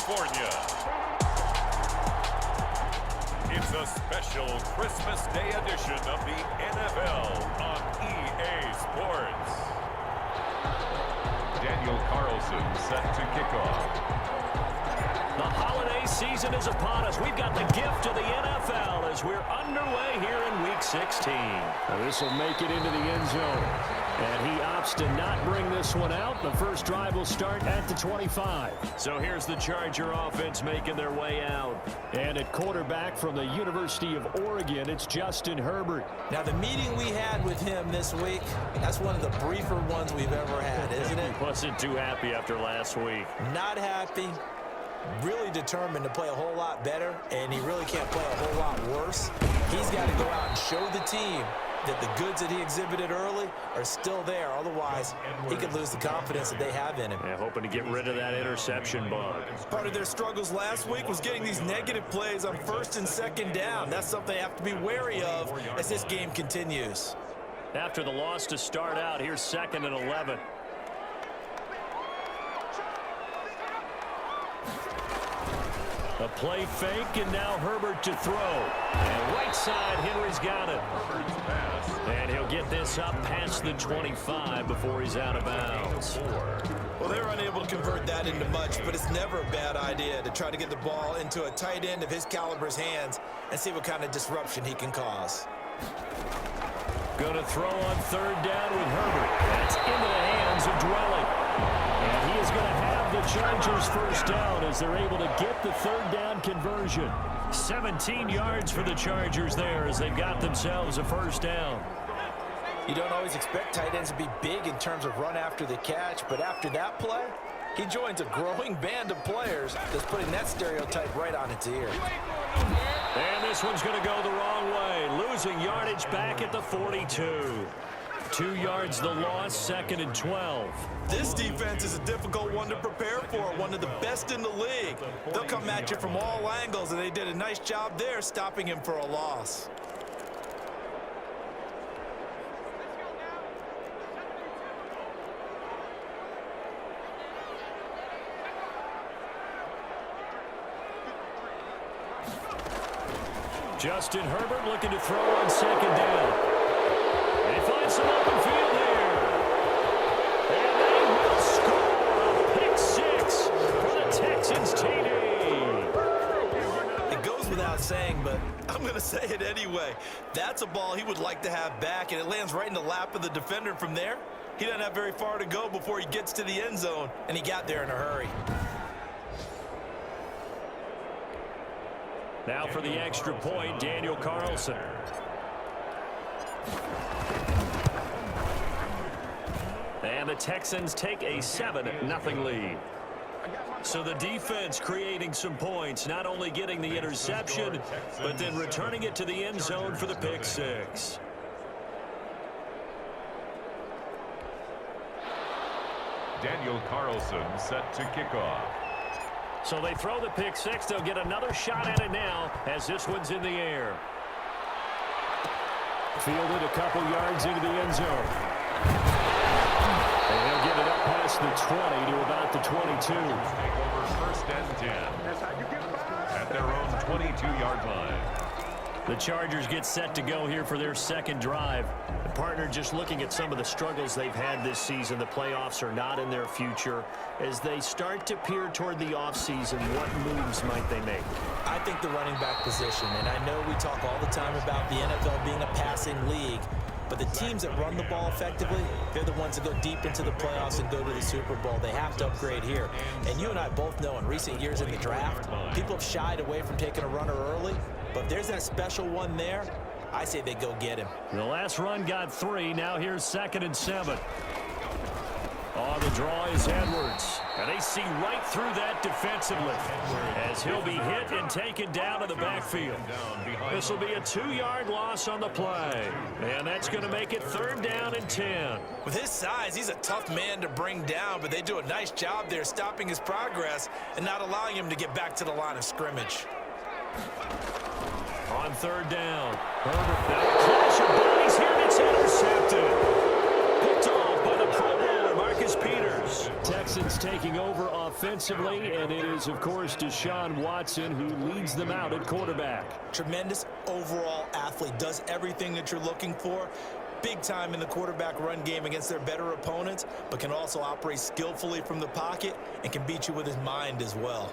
California. It's a special Christmas Day edition of the NFL on EA Sports. Daniel Carlson set to kick off. The holiday season is upon us. We've got the gift of the NFL as we're underway here in Week 16. This will make it into the end zone. And he opts to not bring this one out. The first drive will start at the 25. So here's the Charger offense making their way out. And at quarterback from the University of Oregon, it's Justin Herbert. Now, the meeting we had with him this week, that's one of the briefer ones we've ever had, isn't it? Wasn't too happy after last week. Not happy. Really determined to play a whole lot better, and he really can't play a whole lot worse. He's got to go out and show the team that the goods that he exhibited early are still there. Otherwise, he could lose the confidence that they have in him. Yeah, hoping to get rid of that interception bug. Part of their struggles last week was getting these negative plays on first and second down. That's something they have to be wary of as this game continues. After the loss to start out, here's 2nd and 11. A play fake, and now Herbert to throw. And right side, Henry's got it. And he'll get this up past the 25 before he's out of bounds. Well, they're unable to convert that into much, but it's never a bad idea to try to get the ball into a tight end of his caliber's hands and see what kind of disruption he can cause. Going to throw on 3rd down with Herbert. That's into the hands of Dwelly. And he is going to have the Chargers first down as they're able to get the 3rd down conversion. 17 yards for the Chargers there as they've got themselves a first down. You don't always expect tight ends to be big in terms of run after the catch, but after that play, he joins a growing band of players that's putting that stereotype right on its ear. And this one's going to go the wrong way, losing yardage back at the 42. 2 yards the loss, 2nd and 12. This defense is a difficult one to prepare for, one of the best in the league. They'll come at you from all angles, and they did a nice job there stopping him for a loss. Justin Herbert looking to throw on 2nd down. They find some open field here. And they will score a pick 6 for the Texans TD. It goes without saying, but I'm going to say it anyway. That's a ball he would like to have back, and it lands right in the lap of the defender from there. He doesn't have very far to go before he gets to the end zone, and he got there in a hurry. Now for the extra point, Daniel Carlson. And the Texans take a 7-0 lead. So the defense creating some points, not only getting the interception, but then returning it to the end zone for the pick 6. Daniel Carlson set to kick off. So they throw the pick 6. They'll get another shot at it now as this one's in the air. Fielded a couple yards into the end zone. And he'll get it up past the 20 to about the 22. Take over 1st and 10 at their own 22-yard line. The Chargers get set to go here for their 2nd drive. The partner just looking at some of the struggles they've had this season. The playoffs are not in their future. As they start to peer toward the offseason, what moves might they make? I think the running back position, and I know we talk all the time about the NFL being a passing league, but the teams that run the ball effectively, they're the ones that go deep into the playoffs and go to the Super Bowl. They have to upgrade here. And you and I both know in recent years in the draft, people have shied away from taking a runner early, but if there's that special one there, I say they go get him. The last run got 3. Now here's 2nd and 7. Oh, the draw is Edwards. And they see right through that defensively as he'll be hit and taken down to the backfield. This will be a 2-yard loss on the play. And that's going to make it 3rd down and 10. With his size, he's a tough man to bring down, but they do a nice job there stopping his progress and not allowing him to get back to the line of scrimmage. On 3rd down, Herbert, that clash of bodies here, and it's intercepted. Picked off by the Pro Bowler, Marcus Peters. Chargers. Texans taking over offensively, and it is, of course, Deshaun Watson who leads them out at quarterback. Tremendous overall athlete, does everything that you're looking for. Big time in the quarterback run game against their better opponents, but can also operate skillfully from the pocket and can beat you with his mind as well.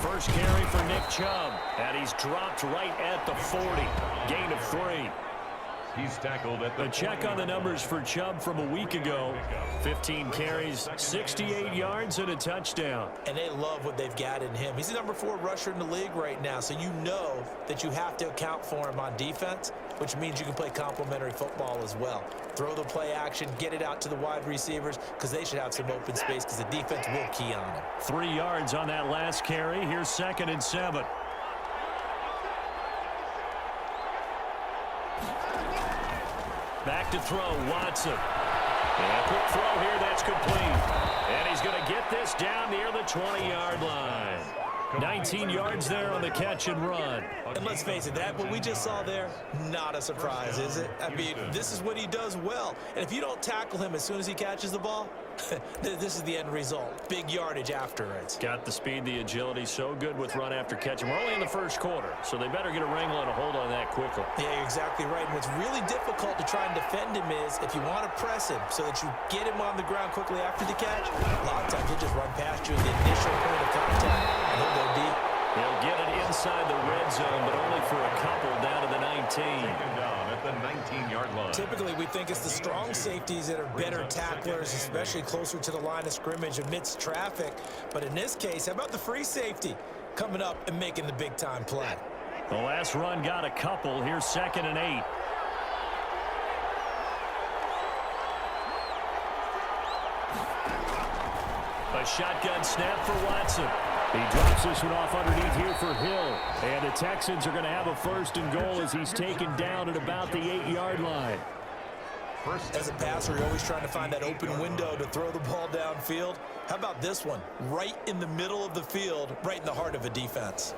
First carry for Nick Chubb, and he's dropped right at the 40. Gain of 3. He's tackled at the A check on the numbers for Chubb from a week ago. 15 carries, 68 yards, and a touchdown. And they love what they've got in him. He's the number 4 rusher in the league right now, so you know that you have to account for him on defense, which means you can play complementary football as well. Throw the play action, get it out to the wide receivers, because they should have some open space because the defense will key on him. 3 yards on that last carry. Here's 2nd and 7. Back to throw, Watson. And a quick throw here, that's complete. And he's going to get this down near the 20-yard line. 19 yards there on the catch and run. And let's face it, that what we just saw there, not a surprise, is it? I mean, this is what he does well. And if you don't tackle him as soon as he catches the ball, this is the end result. Big yardage after it. Got the speed, the agility, so good with run after catch. And we're only in the first quarter, so they better get a wrangle and a hold on that quickly. Yeah, you're exactly right. And what's really difficult to try and defend him is if you want to press him so that you get him on the ground quickly after the catch, a lot of times he'll just run past you in the initial point of contact, and he'll go deep. He'll get it inside the red zone, but only for a couple down to the 19. down at the 19-yard line. Typically, we think it's the strong safeties that are better tacklers, especially closer to the line of scrimmage amidst traffic. But in this case, how about the free safety coming up and making the big-time play? The last run got a couple. Here's 2nd and 8. A shotgun snap for Watson. He drops this one off underneath here for Hill. And the Texans are going to have a 1st and goal as he's taken down at about the 8-yard line. As a passer, you're always trying to find that open window to throw the ball downfield. How about this one? Right in the middle of the field, right in the heart of a defense.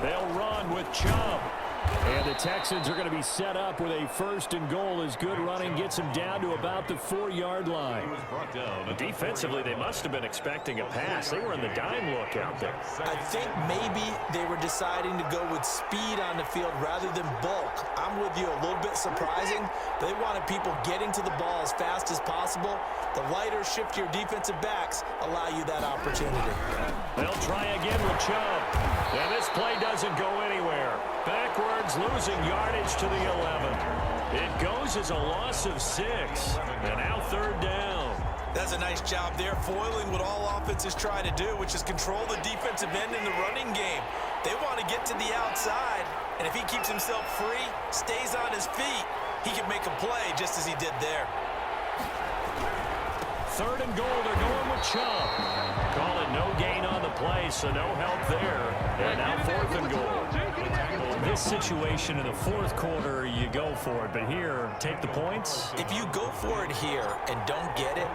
They'll run with Chubb. And the Texans are going to be set up with a 1st and goal as good running gets them down to about the 4-yard line. Defensively, they must have been expecting a pass. They were in the dime look out there. I think maybe they were deciding to go with speed on the field rather than bulk. I'm with you, a little bit surprising. They wanted people getting to the ball as fast as possible. The lighter, shiftier defensive backs allow you that opportunity. They'll try again with Chubb. And this play doesn't go anywhere. Backwards, losing yardage to the 11. It goes as a loss of 6. And now 3rd down. That's a nice job there, foiling what all offenses try to do, which is control the defensive end in the running game. They want to get to the outside, and if he keeps himself free, stays on his feet, he can make a play just as he did there. 3rd and goal, they're going with Chubb. Call it no gain on the play, so no help there. And now 4th and goal. In this situation in the 4th quarter, you go for it. But here, take the points. If you go for it here and don't get it,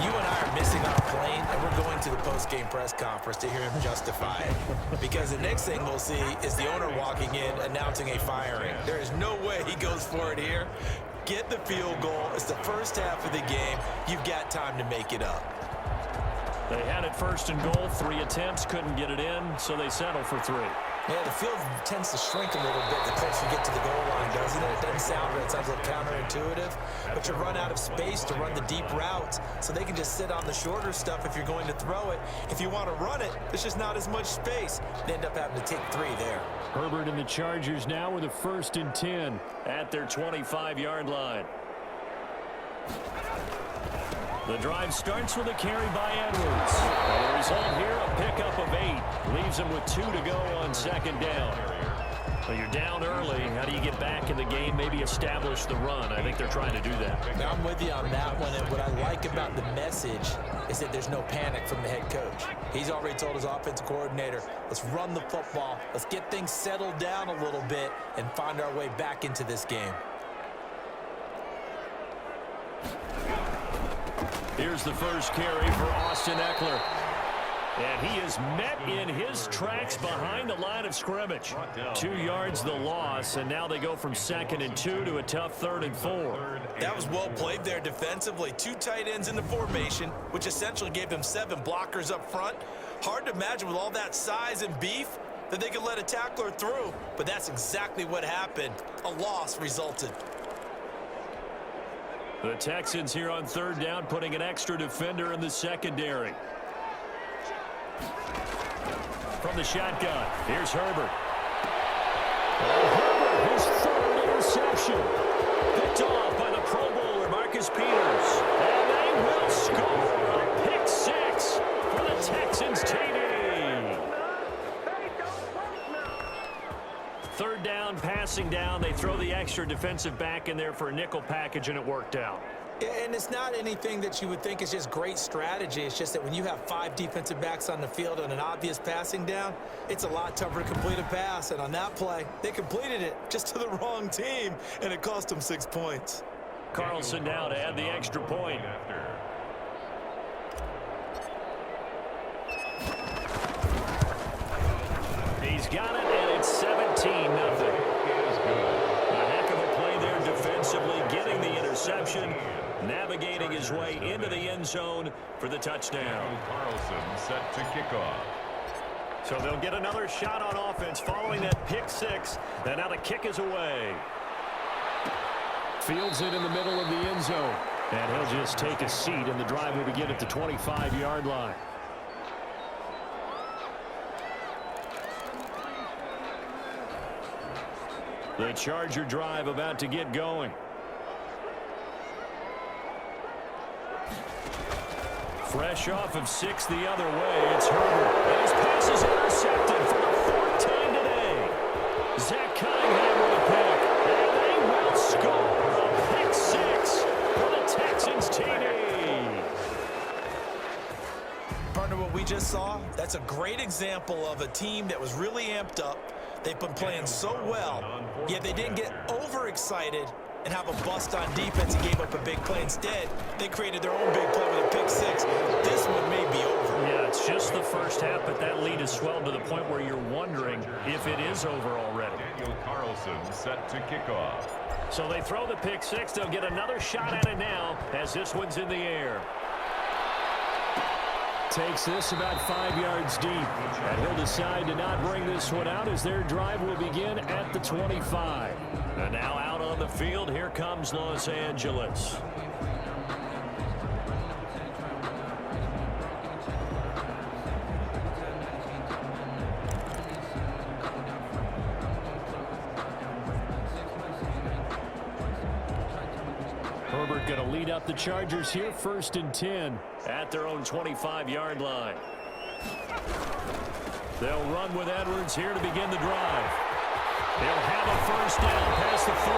you and I are missing our plane, and we're going to the post-game press conference to hear him justify it. Because the next thing we'll see is the owner walking in announcing a firing. There is no way he goes for it here. Get the field goal. It's the first half of the game. You've got time to make it up. They had it 1st and goal. 3 attempts, couldn't get it in, so they settle for 3. Yeah, the field tends to shrink a little bit the closer you get to the goal line, doesn't it? It doesn't sound right. It sounds a little counterintuitive. But you run out of space to run the deep routes, so they can just sit on the shorter stuff if you're going to throw it. If you want to run it, there's just not as much space. They end up having to take 3 there. Herbert and the Chargers now with a 1st and 10 at their 25-yard line. The drive starts with a carry by Edwards. And the result here, a pickup of 8. Leaves him with 2 to go on second down. Well, you're down early. How do you get back in the game, maybe establish the run? I think they're trying to do that. Now, I'm with you on that one, and what I like about the message is that there's no panic from the head coach. He's already told his offensive coordinator, let's run the football, let's get things settled down a little bit and find our way back into this game. Here's the first carry for Austin Eckler. And he is met in his tracks behind the line of scrimmage. 2 yards the loss, and now they go from 2nd and 2 to a tough 3rd and 4. That was well played there defensively. 2 tight ends in the formation, which essentially gave them 7 blockers up front. Hard to imagine with all that size and beef that they could let a tackler through, but that's exactly what happened. A loss resulted. The Texans here on 3rd down, putting an extra defender in the secondary. From the shotgun, here's Herbert. Herbert, his 3rd interception. Picked off by the Pro Bowler, Marcus Peters. And they will score a pick 6 for the Texans TD. 3rd down, passing down. They throw the extra defensive back in there for a nickel package, and it worked out. And it's not anything that you would think is just great strategy. It's just that when you have 5 defensive backs on the field on an obvious passing down, it's a lot tougher to complete a pass. And on that play, they completed it just to the wrong team, and it cost them 6 points. Carlson now to add the extra point. He's got it, and it's 17-0. A heck of a play there defensively, getting the interception, navigating his way into the end zone for the touchdown. Carlson set to kick off. So they'll get another shot on offense following that pick 6, and now the kick is away. Fields it in the middle of the end zone, and he'll just take a seat, and the drive will begin at the 25-yard line. The Charger drive about to get going. Fresh off of 6 the other way, it's Herbert. And his pass is intercepted for the 4th time today. Zach Cunningham with a pick. And they will score a pick 6 for the Texans TD. Partner, what we just saw, that's a great example of a team that was really amped up. They've been playing so well, yet they didn't get overexcited and have a bust on defense and gave up a big play. Instead, they created their own big play with a pick 6. This one may be over. Yeah, it's just the first half, but that lead has swelled to the point where you're wondering if it is over already. Daniel Carlson set to kick off. So they throw the pick 6. They'll get another shot at it now as this one's in the air. Takes this about 5 yards deep. And he'll decide to not bring this one out as their drive will begin at the 25. And now out on the field, here comes Los Angeles. Herbert going to lead up the Chargers here, 1st and 10 at their own 25-yard line. They'll run with Edwards here to begin the drive. They'll have a 1st down past the 40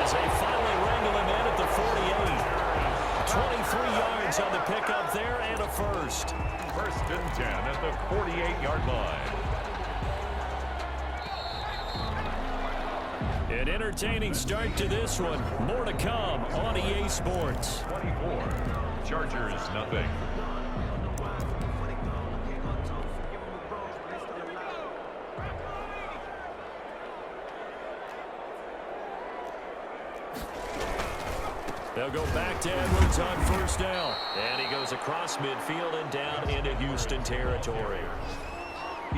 as they finally wrangle him in at the 48. 23 yards on the pickup there and a 1st. 1st and 10 at the 48-yard line. An entertaining start to this one. More to come on EA Sports. 24. Chargers nothing. They'll go back to Edwards on 1st down. And he goes across midfield and down into Houston territory.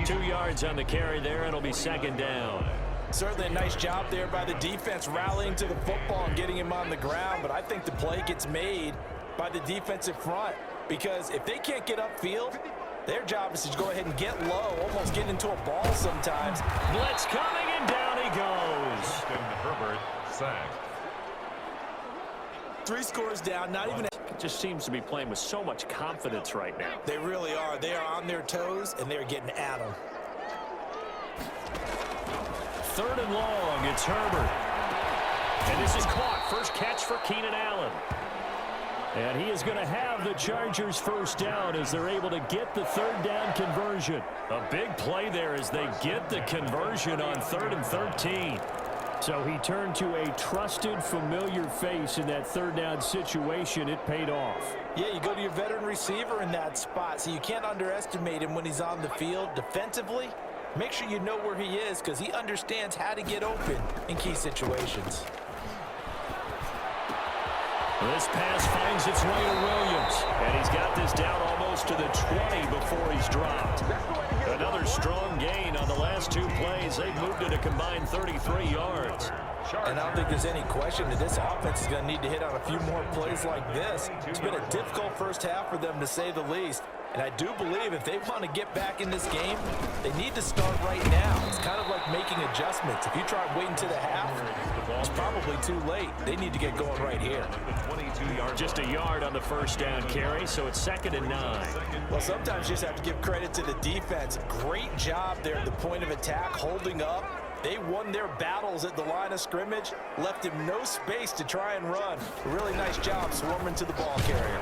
2 yards on the carry there, and it'll be 2nd down. Certainly a nice job there by the defense rallying to the football and getting him on the ground, but I think the play gets made by the defensive front because if they can't get upfield, their job is to go ahead and get low, almost get into a ball sometimes. Blitz coming, and down he goes. And Herbert sacked. 3 scores down, not even... Just seems to be playing with so much confidence right now. They really are. They are on their toes, and they're getting at them. 3rd and long, it's Herbert. And this is caught. First catch for Keenan Allen. And he is going to have the Chargers first down as they're able to get the 3rd down conversion. A big play there as they get the conversion on 3rd and 13. So he turned to a trusted, familiar face in that 3rd down situation. It paid off. Yeah, you go to your veteran receiver in that spot, so you can't underestimate him when he's on the field. Defensively, make sure you know where he is because he understands how to get open in key situations. This pass finds its way to Williams, and he's got this down almost to the 20 before he's dropped. Another strong gain on the last 2 plays. They've moved it a combined 33 yards. And I don't think there's any question that this offense is going to need to hit on a few more plays like this. It's been a difficult first half for them, to say the least. And I do believe if they want to get back in this game, they need to start right now. It's kind of like making adjustments. If you try waiting to the half, it's probably too late. They need to get going right here. Just a yard on the first down carry, so it's 2nd and 9. Well, sometimes you just have to give credit to the defense. Great job there at the point of attack, holding up. They won their battles at the line of scrimmage, left him no space to try and run. A really nice job swarming to the ball carrier.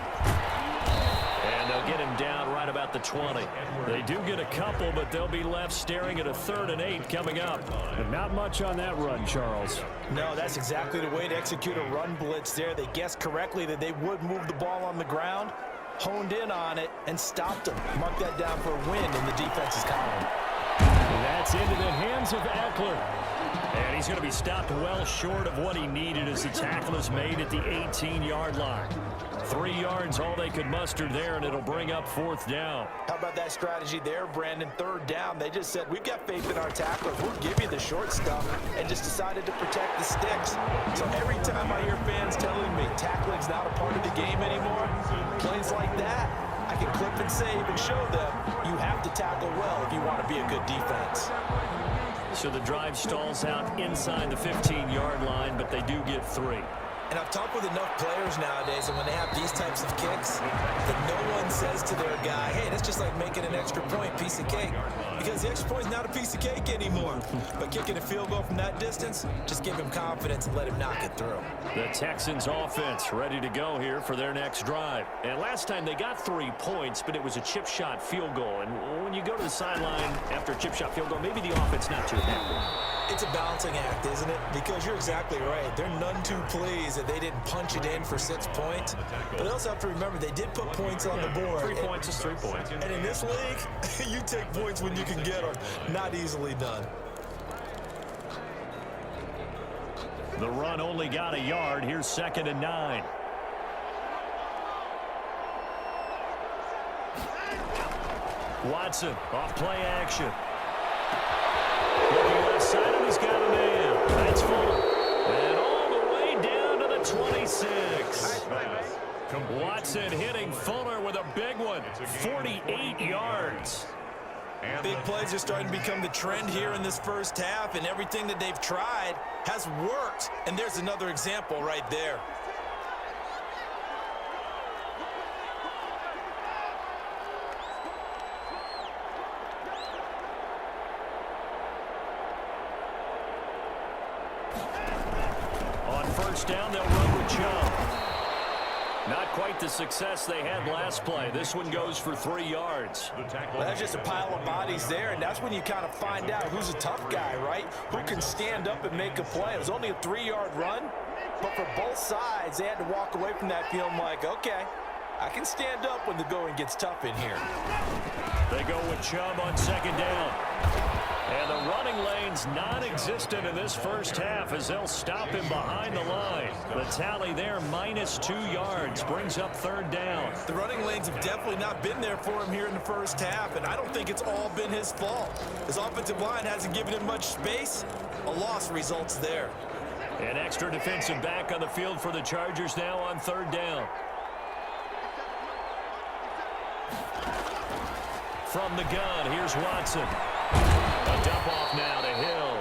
And they'll get him down right about the 20. They do get a couple, but they'll be left staring at a 3rd and 8 coming up. And not much on that run, Charles. No, that's exactly the way to execute a run blitz there. They guessed correctly that they would move the ball on the ground, honed in on it, and stopped them. Mark that down for a win in the defense's column. And that's into the hands of Eckler. And he's going to be stopped well short of what he needed as the tackle is made at the 18-yard line. 3 yards, all they could muster there, and it'll bring up 4th down. How about that strategy there, Brandon? 3rd down, they just said, we've got faith in our tacklers. We'll give you the short stuff, and just decided to protect the sticks. So every time I hear fans telling me tackling's not a part of the game anymore, plays like that, I can clip and save and show them you have to tackle well if you want to be a good defense. So the drive stalls out inside the 15-yard line, but they do get 3. And I've talked with enough players nowadays, and when they have these types of kicks, that no one says to their guy, hey, that's just like making an extra point, piece of cake. Because the extra point is not a piece of cake anymore. But kicking a field goal from that distance, just give him confidence and let him knock it through. The Texans offense ready to go here for their next drive. And last time they got 3 points, but it was a chip shot field goal. And when you go to the sideline after a chip shot field goal, maybe the offense not too happy. It's a balancing act, isn't it? Because you're exactly right. They're none too pleased that they didn't punch it in for 6 points. But they also have to remember they did put points on the board. 3 points is 3 points. And in this league, you take points when you can get them. Not easily done. The run only got a yard. Here's 2nd and 9. Watson off play action. Looking left side, and he's got a man. That's Fuller. And all the way down to the 26. Watson hitting Fuller with a big one. 48 yards. Big plays are starting to become the trend here in this first half, and everything that they've tried has worked. And there's another example right there. Down, they'll run with Chubb. Not quite the success they had last play. This one goes for 3 yards. Well, that's just a pile of bodies there, and that's when you kind of find out who's a tough guy, right? Who can stand up and make a play. It was only a 3-yard run, but for both sides, they had to walk away from that feeling like, okay, I can stand up when the going gets tough in here. They go with Chubb on 2nd down. And the running lane's non-existent in this first half as they'll stop him behind the line. The tally there, -2 yards, brings up 3rd down. The running lanes have definitely not been there for him here in the first half, and I don't think it's all been his fault. His offensive line hasn't given him much space. A loss results there. An extra defensive back on the field for the Chargers now on 3rd down. From the gun, here's Watson. A dump off now to Hill.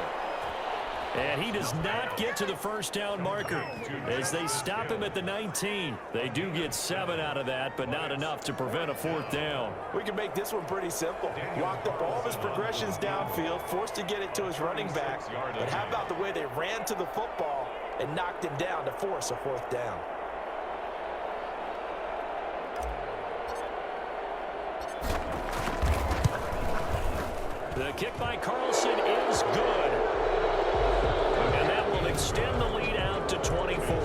And he does not get to the first down marker as they stop him at the 19. They do get 7 out of that, but not enough to prevent a 4th down. We can make this one pretty simple. Locked up all of his progressions downfield, forced to get it to his running back. But how about the way they ran to the football and knocked him down to force a 4th down? The kick by Carlson is good. And that will extend the lead out to 24.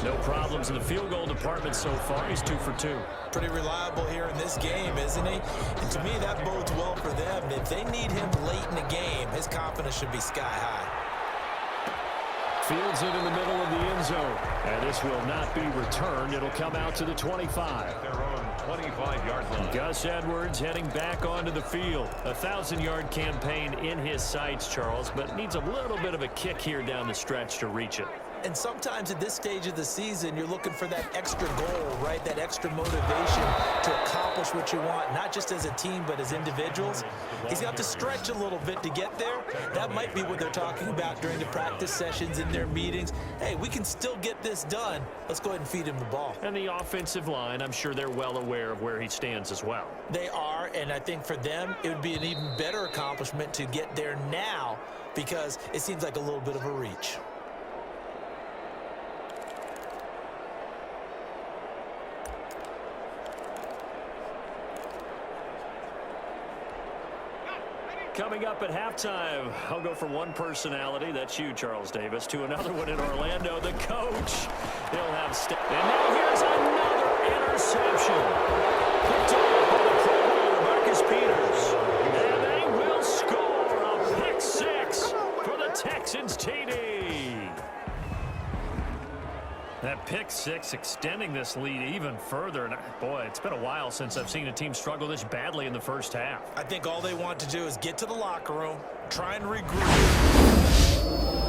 No problems in the field goal department so far. He's 2 for 2. Pretty reliable here in this game, isn't he? And to me, that bodes well for them. If they need him late in the game, his confidence should be sky high. Fields it in the middle of the end zone. And this will not be returned. It'll come out to the 25. Their own 25-yard line. Gus Edwards heading back onto the field. A 1,000-yard campaign in his sights, Charles, but needs a little bit of a kick here down the stretch to reach it. And sometimes at this stage of the season, you're looking for that extra goal, right? That extra motivation to accomplish what you want, not just as a team, but as individuals. He's got to stretch a little bit to get there. That might be what they're talking about during the practice sessions in their meetings. Hey, we can still get this done. Let's go ahead and feed him the ball. And the offensive line, I'm sure they're well aware of where he stands as well. They are, and I think for them, it would be an even better accomplishment to get there now because it seems like a little bit of a reach. Coming up at halftime, I'll go from one personality, that's you, Charles Davis, to another one in Orlando, the coach. He'll have and now here's another interception. Picked off by the Pro Bowler, Marcus Peters. And they will score a pick 6 for the Texans TD. That pick 6 extending this lead even further. And boy, it's been a while since I've seen a team struggle this badly in the first half. I think all they want to do is get to the locker room, try and regroup.